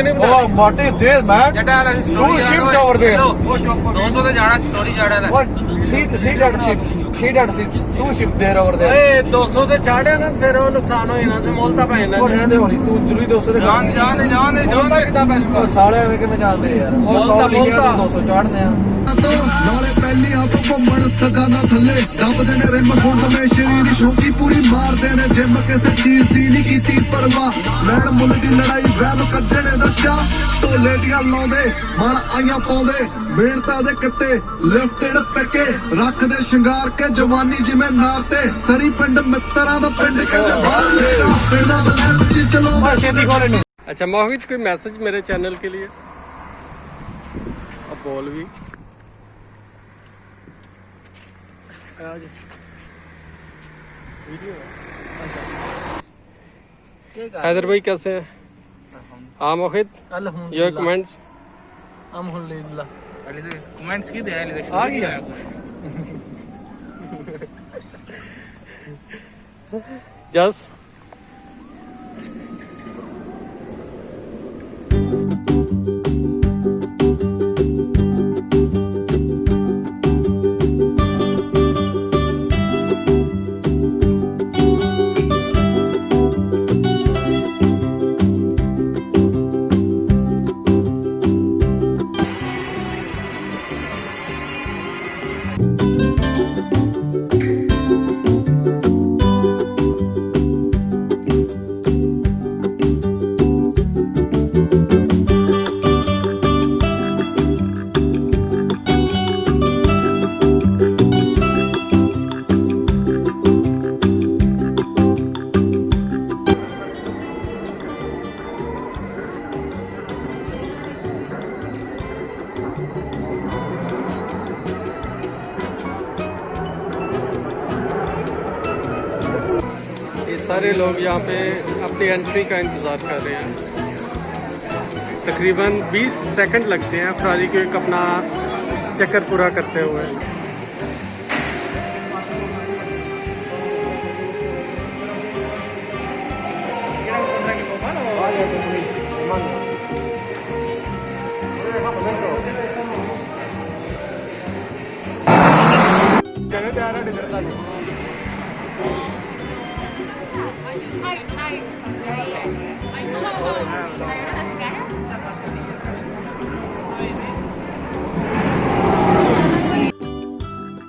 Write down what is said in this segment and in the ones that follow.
Oh, what is this, man? Two ships over there. 200 ਤੇ ਜਾਣਾ story ਜਾੜਾ ਲੈ What? See that ships. See that ships. Two ships there over there. ਏ 200 ਤੇ ਚਾੜਿਆ ਨਾ ਫਿਰ ਉਹ ਨੁਕਸਾਨ ਹੋ ਜਾਣਾ ਸੀ ਮੁੱਲ ਤਾਂ ਪੈ ਜਾਣਾ ਉਹ ਰਹਿੰਦੇ ਹੋਣੀ ਤੂੰ ਜ਼ਰੂਰੀ 200 ਦੇ ਜਾਣ ਉਹ ਸਾਲੇ ਐਵੇਂ ਕਿਵੇਂ ਚੱਲਦੇ ਯਾਰ ਉਹ 100 ਲਿਖਿਆ 200 ਚਾੜਨੇ ਆ ਨਾਲੇ ਪਹਿਲੀ ਹੱਥ ਘੁੰਮਣ ਸਗਾ ਨਾ ਥੱਲੇ ਦੱਬਦੇ ਨੇ ਰਿਮ ਗੁੰਡ ਮੇ ਸ਼ਰੀਰ ਸ਼ੌਕੀ ਪੂਰੀ ਮਾਰਦੇ ਨੇ ਜਿੰਮ ਕਿਸੇ ਚੀਜ਼ ਦੀ ਨਹੀਂ ਕੀਤੀ ਪਰਵਾਹ ਲੈਣ ਮੁੱਲ ਦੀ ਲੜਾਈ ਵੈਬ ਕੱਢਣੇ ਦਾ ਚਾਹ ਢੋਲੇ ਦੀਆਂ ਲਾਉਂਦੇ ਮਨ ਆਈਆਂ ਪਾਉਂਦੇ ਮਿਹਨਤਾਂ ਦੇ ਕਿੱਤੇ ਲਿਫਟਡ ਪੈਕੇ ਰੱਖਦੇ ਸ਼ਿੰਗਾਰ ਕੇ ਜਵਾਨੀ ਜਿਵੇਂ ਨਾਰ ਤੇ ਸਰੀ ਪਿੰਡ ਮਿੱਤਰਾਂ ਦਾ ਪਿੰਡ ਕਹਿੰਦੇ ਬਾਹਰ ਸੇਗਾ ਪਿੰਡਾਂ ਬਲੈਂਡ ਚ ਚਲਾਉਂਦੇ ਛੇਤੀ ਖੋਲੇ ਨਹੀਂ अच्छा मोहित कोई मैसेज मेरे चैनल के लिए अब बोल भी हैदर भाई कैसे हैं हाँ मोहित योर कमेंट्स ਕਮੈਂਟਸ ਕੀ ਦੇ ਆ ਗਿਆ जस सारे लोग यहाँ पे अपनी एंट्री का इंतज़ार कर रहे हैं तकरीबन 20 सेकंड लगते हैं फरारी को एक अपना चक्कर पूरा करते हुए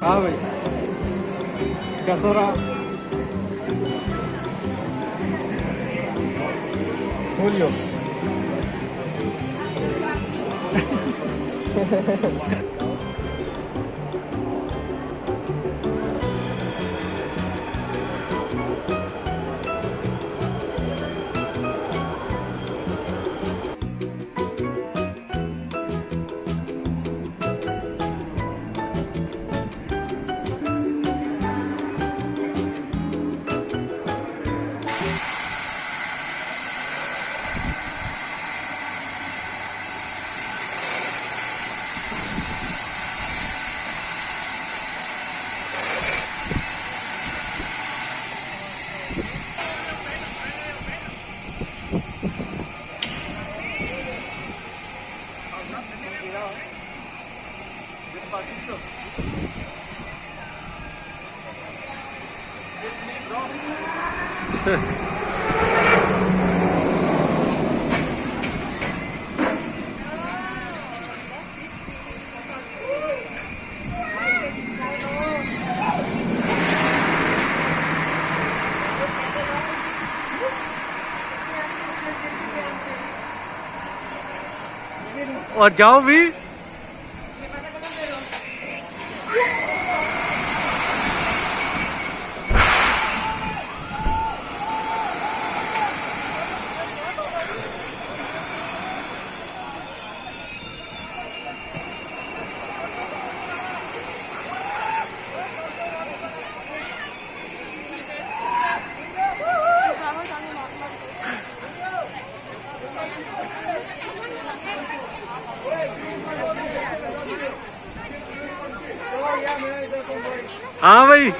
हाँ भाई कैसा रहा खोलियो और जाओ भी हाँ भाई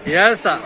Ya está.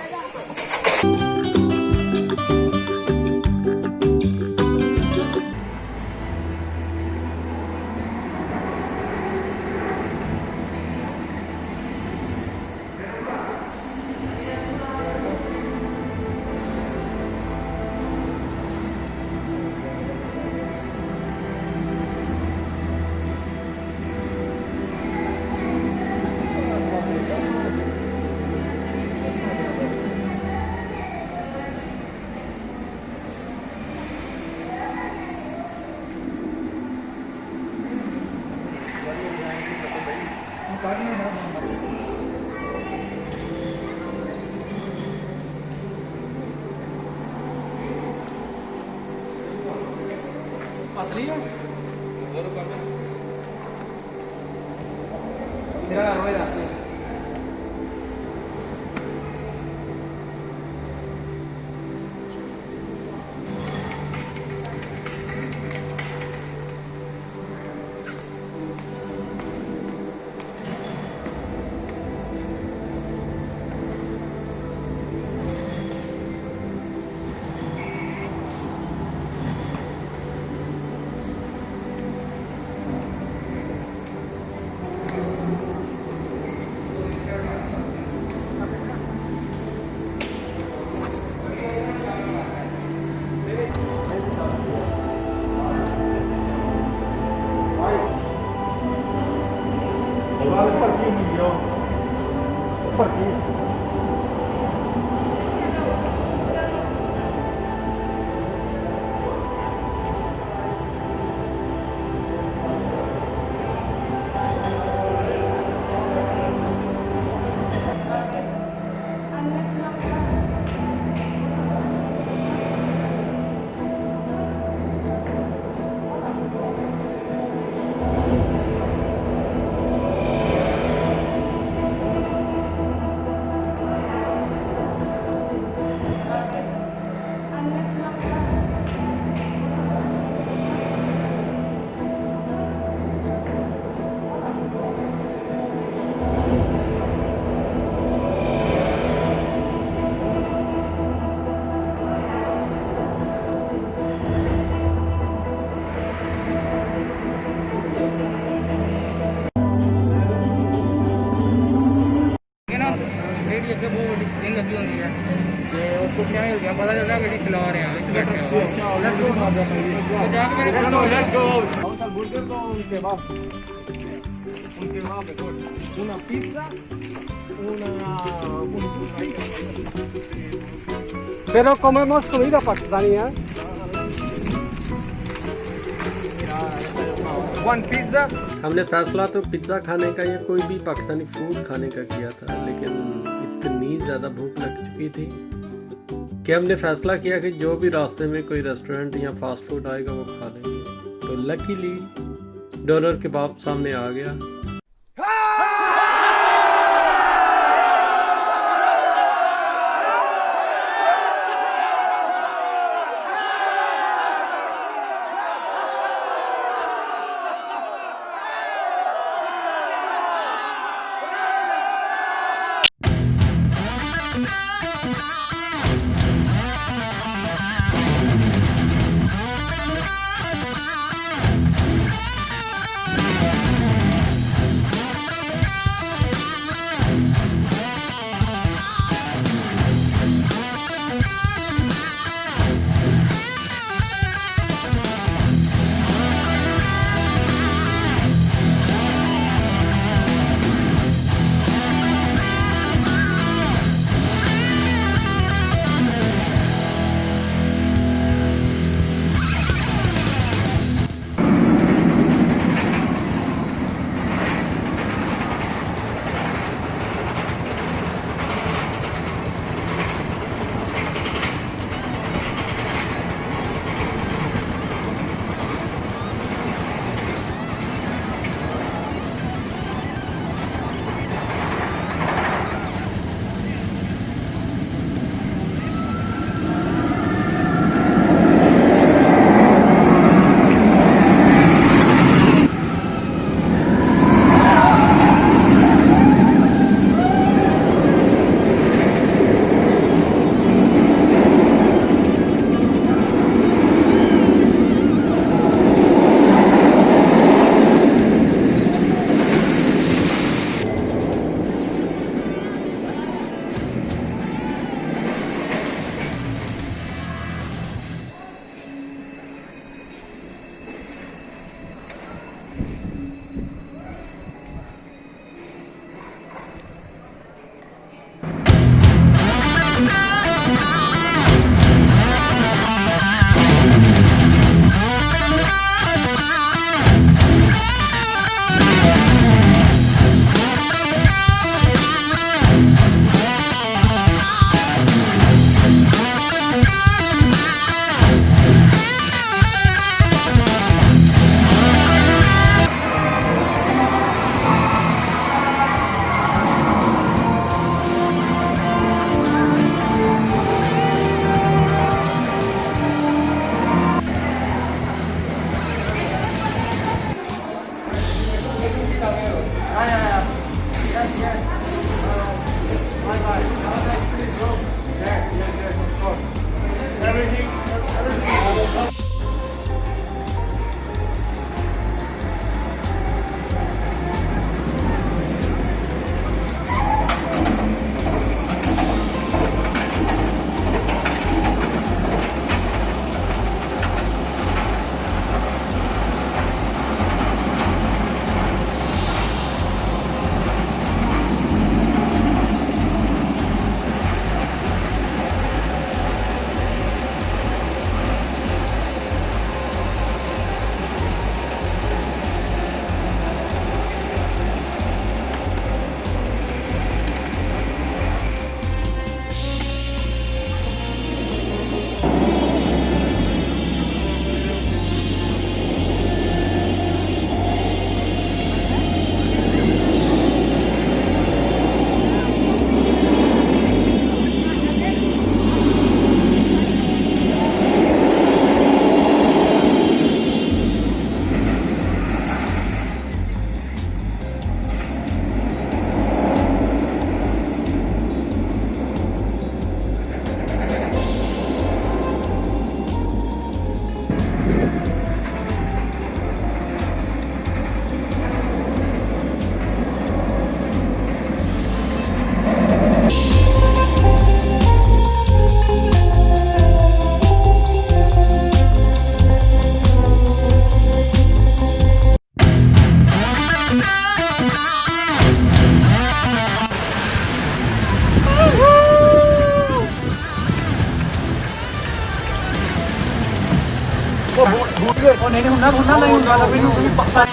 असली है तेरा रोए रास्ते पता चलता है खिला रहे हैं बैठे हो तो जाके मेरे burger con kebab un kebab una pizza Pero comemos comida pakistaní, one pizza हमने फैसला तो पिज़्ज़ा खाने का या कोई भी पाकिस्तानी फूड खाने का किया था, लेकिन इतनी ज़्यादा भूख लग चुकी थी कि हमने फैसला किया कि जो भी रास्ते में कोई रेस्टोरेंट या फास्ट फूड आएगा वो खा लेंगे। तो लकीली डोनर कबाब सामने आ गया। भुना भुना नहीं ਹੁੰਦਾ ਤਾਂ ਮੈਨੂੰ ਕੋਈ ਪੱਕਾ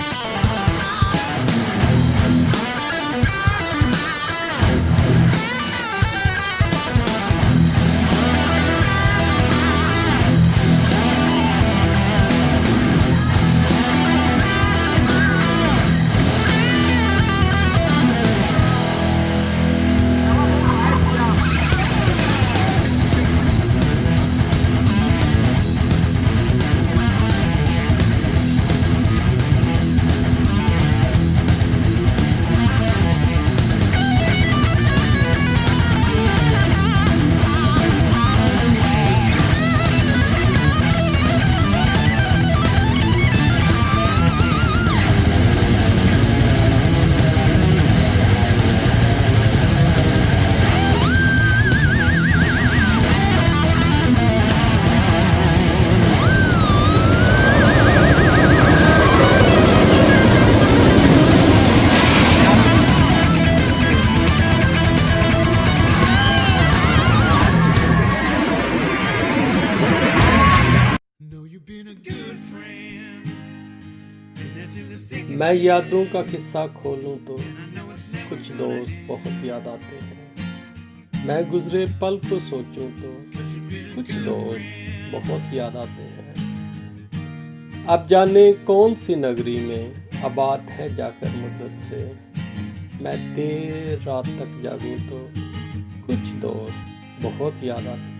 मैं यादों का किस्सा खोलूं तो कुछ दोस्त बहुत याद आते हैं। मैं गुजरे पल को सोचूं तो कुछ दोस्त बहुत याद आते हैं। अब जाने कौन सी नगरी में आबाद है जाकर मुद्दत से, मैं देर रात तक जागूं तो कुछ दोस्त बहुत याद आते हैं।